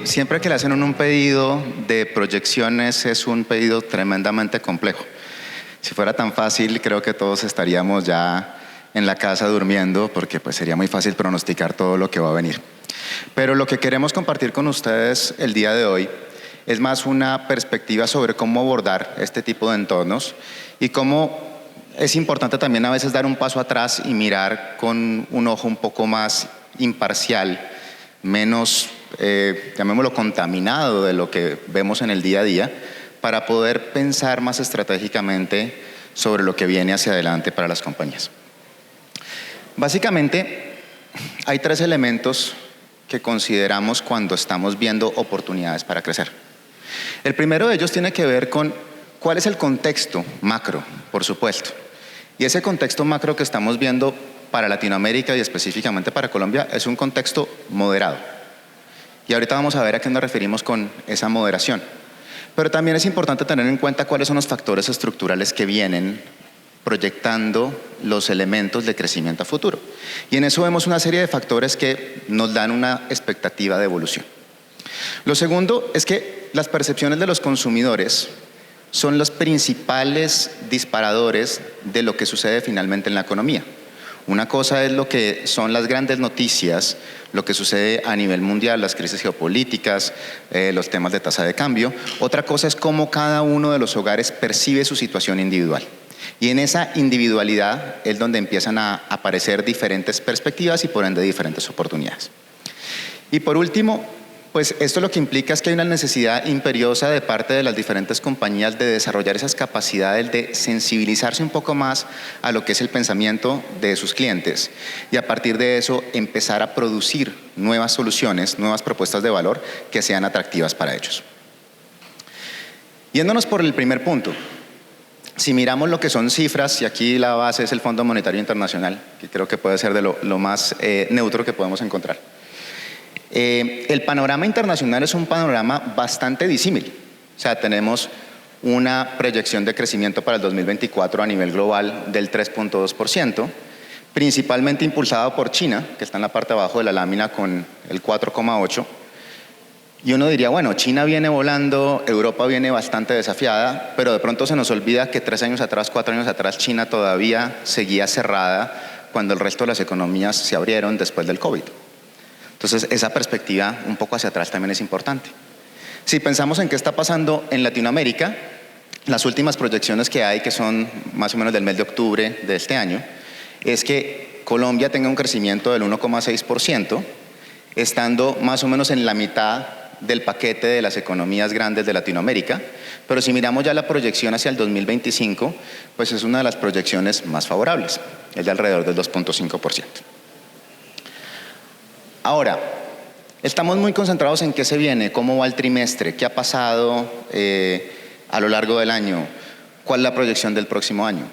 Siempre que le hacen un pedido de proyecciones es un pedido tremendamente complejo. Si fuera tan fácil, creo que todos estaríamos ya en la casa durmiendo, porque pues sería muy fácil pronosticar todo lo que va a venir. Pero lo que queremos compartir con ustedes el día de hoy es más una perspectiva sobre cómo abordar este tipo de entornos y cómo es importante también a veces dar un paso atrás y mirar con un ojo un poco más imparcial, menos, llamémoslo, contaminado de lo que vemos en el día a día, para poder pensar más estratégicamente sobre lo que viene hacia adelante para las compañías. Básicamente, hay tres elementos que consideramos cuando estamos viendo oportunidades para crecer. El primero de ellos tiene que ver con cuál es el contexto macro, por supuesto. Y ese contexto macro que estamos viendo para Latinoamérica y específicamente para Colombia es un contexto moderado. Y ahorita vamos a ver a qué nos referimos con esa moderación. Pero también es importante tener en cuenta cuáles son los factores estructurales que vienen proyectando los elementos de crecimiento a futuro. Y en eso vemos una serie de factores que nos dan una expectativa de evolución. Lo segundo es que las percepciones de los consumidores son los principales disparadores de lo que sucede finalmente en la economía. Una cosa es lo que son las grandes noticias, lo que sucede a nivel mundial, las crisis geopolíticas, los temas de tasa de cambio. Otra cosa es cómo cada uno de los hogares percibe su situación individual. Y en esa individualidad es donde empiezan a aparecer diferentes perspectivas y por ende diferentes oportunidades. Y por último, pues esto lo que implica es que hay una necesidad imperiosa de parte de las diferentes compañías de desarrollar esas capacidades de sensibilizarse un poco más a lo que es el pensamiento de sus clientes y a partir de eso empezar a producir nuevas soluciones, nuevas propuestas de valor que sean atractivas para ellos. Yéndonos por el primer punto, si miramos lo que son cifras, y aquí la base es el Fondo Monetario Internacional, que creo que puede ser de lo más neutro que podemos encontrar. El panorama internacional es un panorama bastante disímil. O sea, tenemos una proyección de crecimiento para el 2024 a nivel global del 3.2%, principalmente impulsado por China, que está en la parte de abajo de la lámina con el 4.8%. Y uno diría, bueno, China viene volando, Europa viene bastante desafiada, pero de pronto se nos olvida que 3 años atrás, 4 años atrás, China todavía seguía cerrada cuando el resto de las economías se abrieron después del COVID. Entonces, esa perspectiva un poco hacia atrás también es importante. Si pensamos en qué está pasando en Latinoamérica, las últimas proyecciones que hay, que son más o menos del mes de octubre de este año, es que Colombia tenga un crecimiento del 1.6%, estando más o menos en la mitad del paquete de las economías grandes de Latinoamérica, pero si miramos ya la proyección hacia el 2025, pues es una de las proyecciones más favorables, es de alrededor del 2.5%. Ahora, estamos muy concentrados en qué se viene, cómo va el trimestre, qué ha pasado a lo largo del año, cuál es la proyección del próximo año.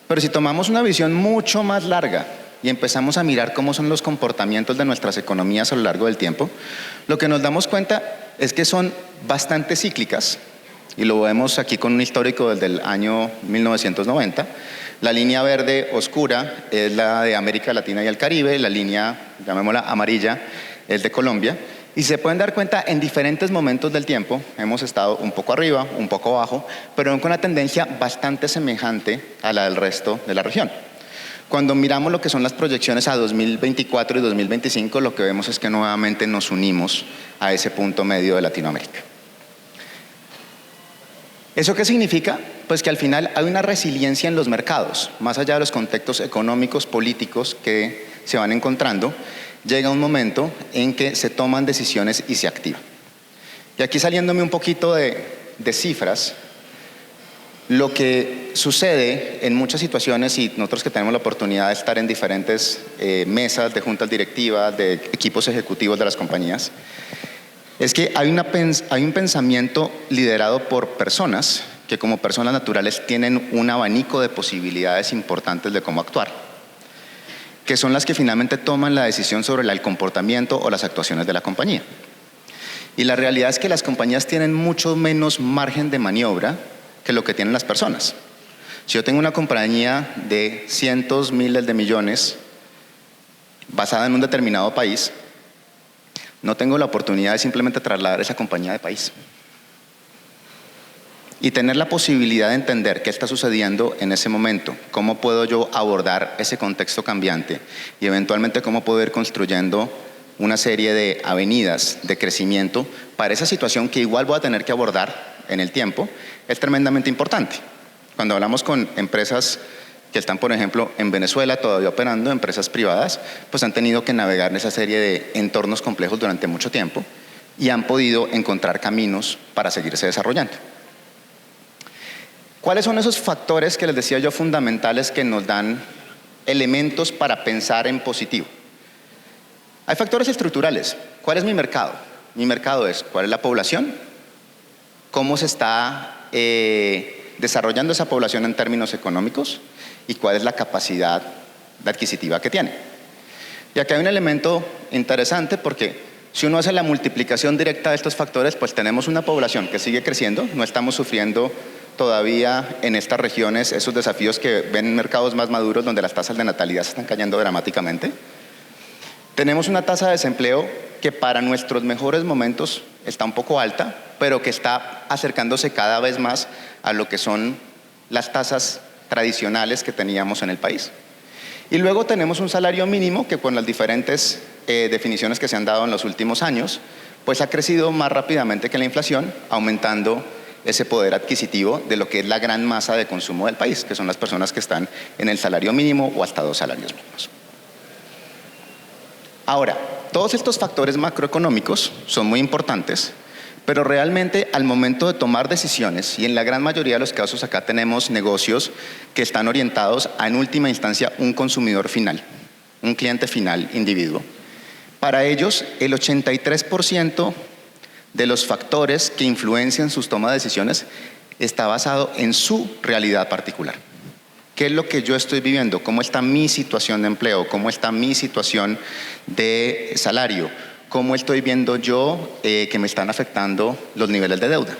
Pero si tomamos una visión mucho más larga y empezamos a mirar cómo son los comportamientos de nuestras economías a lo largo del tiempo, lo que nos damos cuenta es que son bastante cíclicas, y lo vemos aquí con un histórico desde el año 1990. La línea verde oscura es la de América Latina y el Caribe, la línea, llamémosla amarilla, es de Colombia. Y se pueden dar cuenta en diferentes momentos del tiempo, hemos estado un poco arriba, un poco abajo, pero con una tendencia bastante semejante a la del resto de la región. Cuando miramos lo que son las proyecciones a 2024 y 2025, lo que vemos es que nuevamente nos unimos a ese punto medio de Latinoamérica. ¿Eso qué significa? Pues que al final hay una resiliencia en los mercados, más allá de los contextos económicos, políticos que se van encontrando, llega un momento en que se toman decisiones y se activan. Y aquí saliéndome un poquito de cifras, lo que sucede en muchas situaciones, y nosotros que tenemos la oportunidad de estar en diferentes mesas de juntas directivas, de equipos ejecutivos de las compañías, es que hay un pensamiento liderado por personas que como personas naturales tienen un abanico de posibilidades importantes de cómo actuar, que son las que finalmente toman la decisión sobre el comportamiento o las actuaciones de la compañía. Y la realidad es que las compañías tienen mucho menos margen de maniobra que lo que tienen las personas. Si yo tengo una compañía de cientos, miles de millones basada en un determinado país, no tengo la oportunidad de simplemente trasladar esa compañía de país. Y tener la posibilidad de entender qué está sucediendo en ese momento, cómo puedo yo abordar ese contexto cambiante y eventualmente cómo puedo ir construyendo una serie de avenidas de crecimiento para esa situación que igual voy a tener que abordar en el tiempo, es tremendamente importante. Cuando hablamos con empresas que están, por ejemplo, en Venezuela todavía operando, empresas privadas, pues han tenido que navegar en esa serie de entornos complejos durante mucho tiempo y han podido encontrar caminos para seguirse desarrollando. ¿Cuáles son esos factores que les decía yo fundamentales que nos dan elementos para pensar en positivo? Hay factores estructurales. ¿Cuál es mi mercado? Mi mercado es, ¿cuál es la población? ¿Cómo se está desarrollando esa población en términos económicos? ¿Y cuál es la capacidad adquisitiva que tiene? Y aquí hay un elemento interesante porque si uno hace la multiplicación directa de estos factores, pues tenemos una población que sigue creciendo, no estamos sufriendo todavía en estas regiones esos desafíos que ven en mercados más maduros donde las tasas de natalidad se están cayendo dramáticamente. Tenemos una tasa de desempleo que para nuestros mejores momentos está un poco alta, pero que está acercándose cada vez más a lo que son las tasas tradicionales que teníamos en el país. Y luego tenemos un salario mínimo que con las diferentes definiciones que se han dado en los últimos años, pues ha crecido más rápidamente que la inflación, aumentando ese poder adquisitivo de lo que es la gran masa de consumo del país, que son las personas que están en el salario mínimo o hasta 2 salarios mínimos. Ahora, todos estos factores macroeconómicos son muy importantes, pero realmente al momento de tomar decisiones, y en la gran mayoría de los casos acá tenemos negocios que están orientados a, en última instancia, un consumidor final, un cliente final, individuo. Para ellos, el 83% de los factores que influencian sus tomas de decisiones está basado en su realidad particular. ¿Qué es lo que yo estoy viviendo? ¿Cómo está mi situación de empleo? ¿Cómo está mi situación de salario? ¿Cómo estoy viendo yo que me están afectando los niveles de deuda?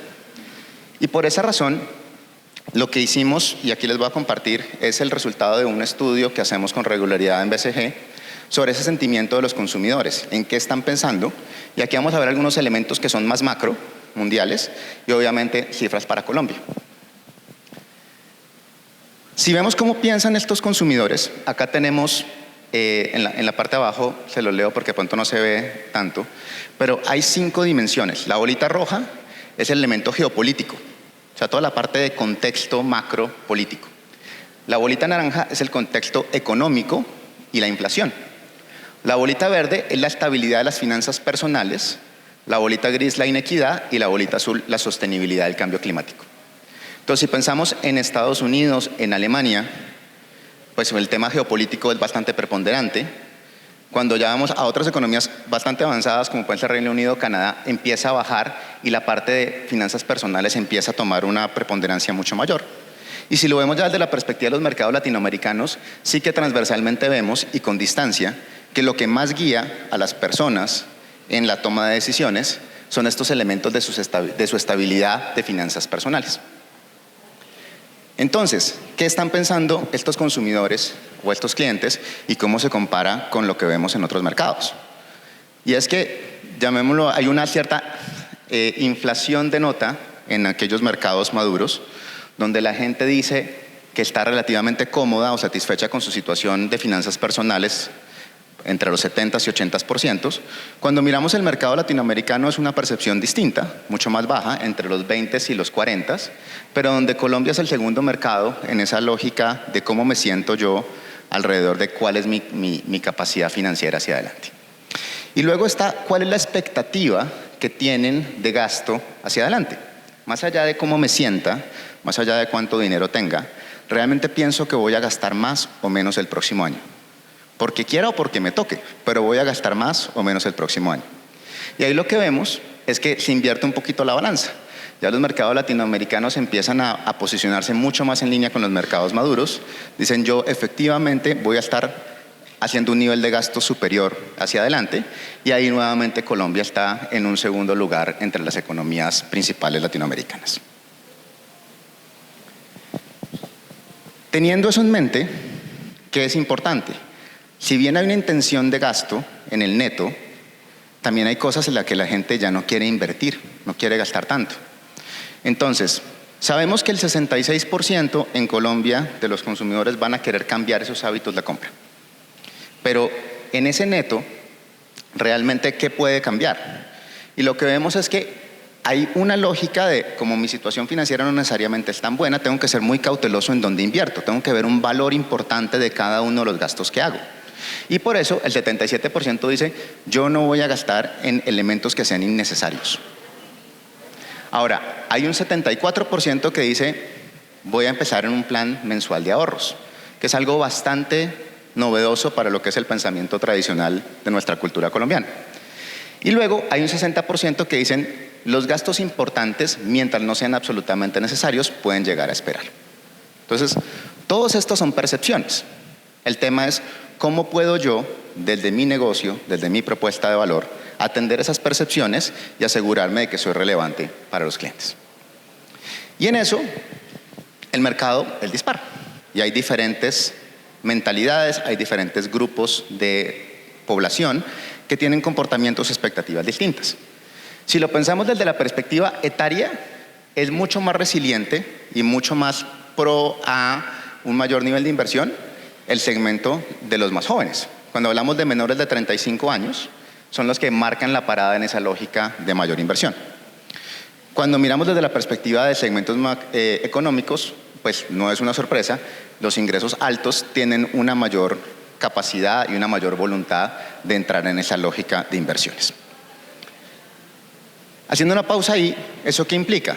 Y por esa razón, lo que hicimos, y aquí les voy a compartir, es el resultado de un estudio que hacemos con regularidad en BCG sobre ese sentimiento de los consumidores, en qué están pensando. Y aquí vamos a ver algunos elementos que son más macro, mundiales, y obviamente cifras para Colombia. Si vemos cómo piensan estos consumidores, acá tenemos, en la parte de abajo, se los leo porque pronto no se ve tanto, pero hay 5 dimensiones. La bolita roja es el elemento geopolítico, o sea, toda la parte de contexto macro político. La bolita naranja es el contexto económico y la inflación. La bolita verde es la estabilidad de las finanzas personales, la bolita gris la inequidad y la bolita azul la sostenibilidad del cambio climático. Entonces, si pensamos en Estados Unidos, en Alemania, pues el tema geopolítico es bastante preponderante. Cuando ya vamos a otras economías bastante avanzadas, como puede ser Reino Unido, Canadá, empieza a bajar y la parte de finanzas personales empieza a tomar una preponderancia mucho mayor. Y si lo vemos ya desde la perspectiva de los mercados latinoamericanos, sí que transversalmente vemos y con distancia que lo que más guía a las personas en la toma de decisiones son estos elementos de su estabilidad de finanzas personales. Entonces, ¿qué están pensando estos consumidores o estos clientes y cómo se compara con lo que vemos en otros mercados? Y es que, llamémoslo, hay una cierta inflación de nota en aquellos mercados maduros, donde la gente dice que está relativamente cómoda o satisfecha con su situación de finanzas personales, entre los 70 y 80%. Cuando miramos el mercado latinoamericano es una percepción distinta, mucho más baja, entre los 20 y los 40, pero donde Colombia es el segundo mercado en esa lógica de cómo me siento yo alrededor de cuál es mi capacidad financiera hacia adelante. Y luego está cuál es la expectativa que tienen de gasto hacia adelante. Más allá de cómo me sienta, más allá de cuánto dinero tenga, realmente pienso que voy a gastar más o menos el próximo año. Porque quiera o porque me toque, pero voy a gastar más o menos el próximo año. Y ahí lo que vemos es que se invierte un poquito la balanza. Ya los mercados latinoamericanos empiezan a posicionarse mucho más en línea con los mercados maduros. Dicen, yo efectivamente voy a estar haciendo un nivel de gasto superior hacia adelante, y ahí nuevamente Colombia está en un segundo lugar entre las economías principales latinoamericanas. Teniendo eso en mente, ¿qué es importante? Si bien hay una intención de gasto en el neto, también hay cosas en las que la gente ya no quiere invertir, no quiere gastar tanto. Entonces, sabemos que el 66% en Colombia de los consumidores van a querer cambiar esos hábitos de compra. Pero en ese neto, realmente, ¿qué puede cambiar? Y lo que vemos es que hay una lógica de, como mi situación financiera no necesariamente es tan buena, tengo que ser muy cauteloso en dónde invierto, tengo que ver un valor importante de cada uno de los gastos que hago. Y por eso el 77% dice, yo no voy a gastar en elementos que sean innecesarios. Ahora, hay un 74% que dice, voy a empezar en un plan mensual de ahorros, que es algo bastante novedoso para lo que es el pensamiento tradicional de nuestra cultura colombiana. Y luego hay un 60% que dicen, los gastos importantes, mientras no sean absolutamente necesarios, pueden llegar a esperar. Entonces, todos estos son percepciones. El tema es, ¿cómo puedo yo, desde mi negocio, desde mi propuesta de valor, atender esas percepciones y asegurarme de que soy relevante para los clientes? Y en eso, el mercado es dispar. Y hay diferentes mentalidades, hay diferentes grupos de población que tienen comportamientos y expectativas distintas. Si lo pensamos desde la perspectiva etaria, es mucho más resiliente y mucho más pro a un mayor nivel de inversión el segmento de los más jóvenes. Cuando hablamos de menores de 35 años, son los que marcan la parada en esa lógica de mayor inversión. Cuando miramos desde la perspectiva de segmentos económicos, pues no es una sorpresa, los ingresos altos tienen una mayor capacidad y una mayor voluntad de entrar en esa lógica de inversiones. Haciendo una pausa ahí, ¿eso qué implica?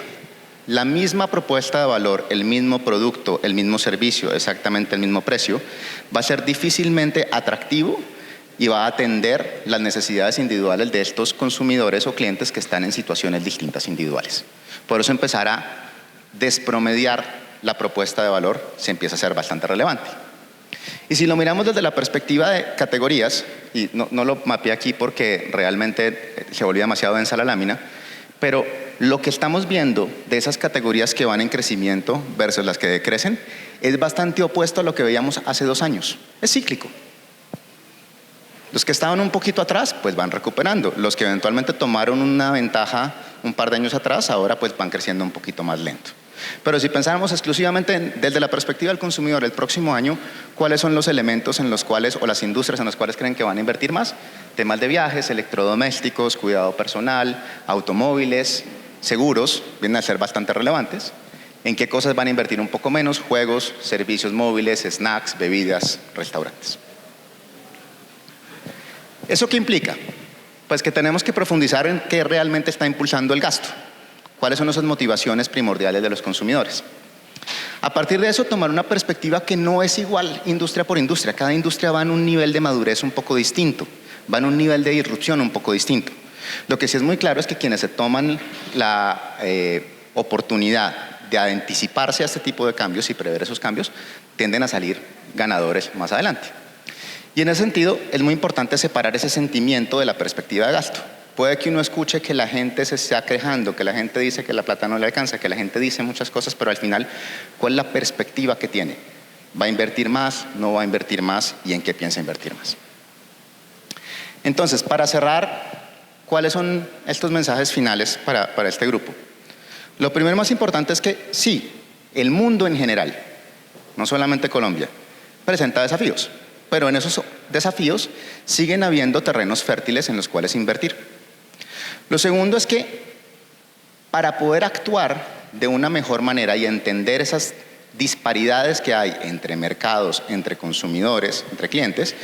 La misma propuesta de valor, el mismo producto, el mismo servicio, exactamente el mismo precio, va a ser difícilmente atractivo y va a atender las necesidades individuales de estos consumidores o clientes que están en situaciones distintas individuales. Por eso empezar a despromediar la propuesta de valor se empieza a ser bastante relevante. Y si lo miramos desde la perspectiva de categorías, y no lo mapeé aquí porque realmente se volvió demasiado densa la lámina, pero lo que estamos viendo de esas categorías que van en crecimiento versus las que decrecen es bastante opuesto a lo que veíamos hace 2 años. Es cíclico. Los que estaban un poquito atrás, pues van recuperando. Los que eventualmente tomaron una ventaja un par de años atrás, ahora pues van creciendo un poquito más lento. Pero si pensáramos exclusivamente desde la perspectiva del consumidor el próximo año, ¿cuáles son los elementos en los cuales, o las industrias en las cuales creen que van a invertir más? Temas de viajes, electrodomésticos, cuidado personal, automóviles, seguros, vienen a ser bastante relevantes. ¿En qué cosas van a invertir un poco menos? Juegos, servicios móviles, snacks, bebidas, restaurantes. ¿Eso qué implica? Pues que tenemos que profundizar en qué realmente está impulsando el gasto. ¿Cuáles son esas motivaciones primordiales de los consumidores? A partir de eso, tomar una perspectiva que no es igual industria por industria. Cada industria va en un nivel de madurez un poco distinto, va en un nivel de disrupción un poco distinto. Lo que sí es muy claro es que quienes se toman la oportunidad de anticiparse a este tipo de cambios y prever esos cambios, tienden a salir ganadores más adelante. Y en ese sentido, es muy importante separar ese sentimiento de la perspectiva de gasto. Puede que uno escuche que la gente se está quejando, que la gente dice que la plata no le alcanza, que la gente dice muchas cosas, pero al final, ¿cuál es la perspectiva que tiene? ¿Va a invertir más? ¿No va a invertir más? ¿Y en qué piensa invertir más? Entonces, para cerrar, ¿cuáles son estos mensajes finales para este grupo? Lo primero más importante es que sí, el mundo en general, no solamente Colombia, presenta desafíos, pero en esos desafíos siguen habiendo terrenos fértiles en los cuales invertir. Lo segundo es que para poder actuar de una mejor manera y entender esas disparidades que hay entre mercados, entre consumidores, entre clientes,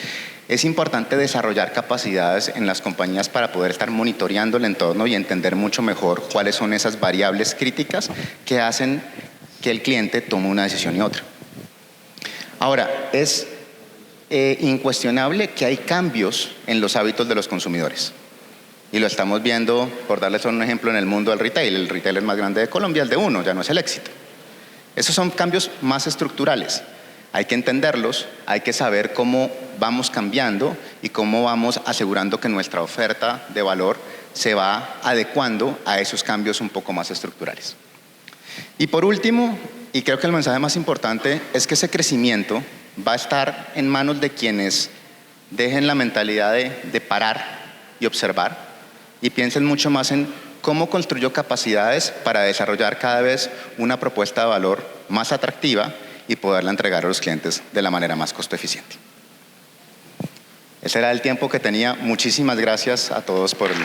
es importante desarrollar capacidades en las compañías para poder estar monitoreando el entorno y entender mucho mejor cuáles son esas variables críticas que hacen que el cliente tome una decisión y otra. Ahora, es incuestionable que hay cambios en los hábitos de los consumidores. Y lo estamos viendo, por darles un ejemplo, en el mundo del retail. El retail es más grande de Colombia, el de uno, ya no es el éxito. Esos son cambios más estructurales. Hay que entenderlos, hay que saber cómo vamos cambiando y cómo vamos asegurando que nuestra oferta de valor se va adecuando a esos cambios un poco más estructurales. Y por último, y creo que el mensaje más importante, es que ese crecimiento va a estar en manos de quienes dejen la mentalidad de parar y observar y piensen mucho más en cómo construyo capacidades para desarrollar cada vez una propuesta de valor más atractiva y poderla entregar a los clientes de la manera más costo eficiente. Ese era el tiempo que tenía. Muchísimas gracias a todos por el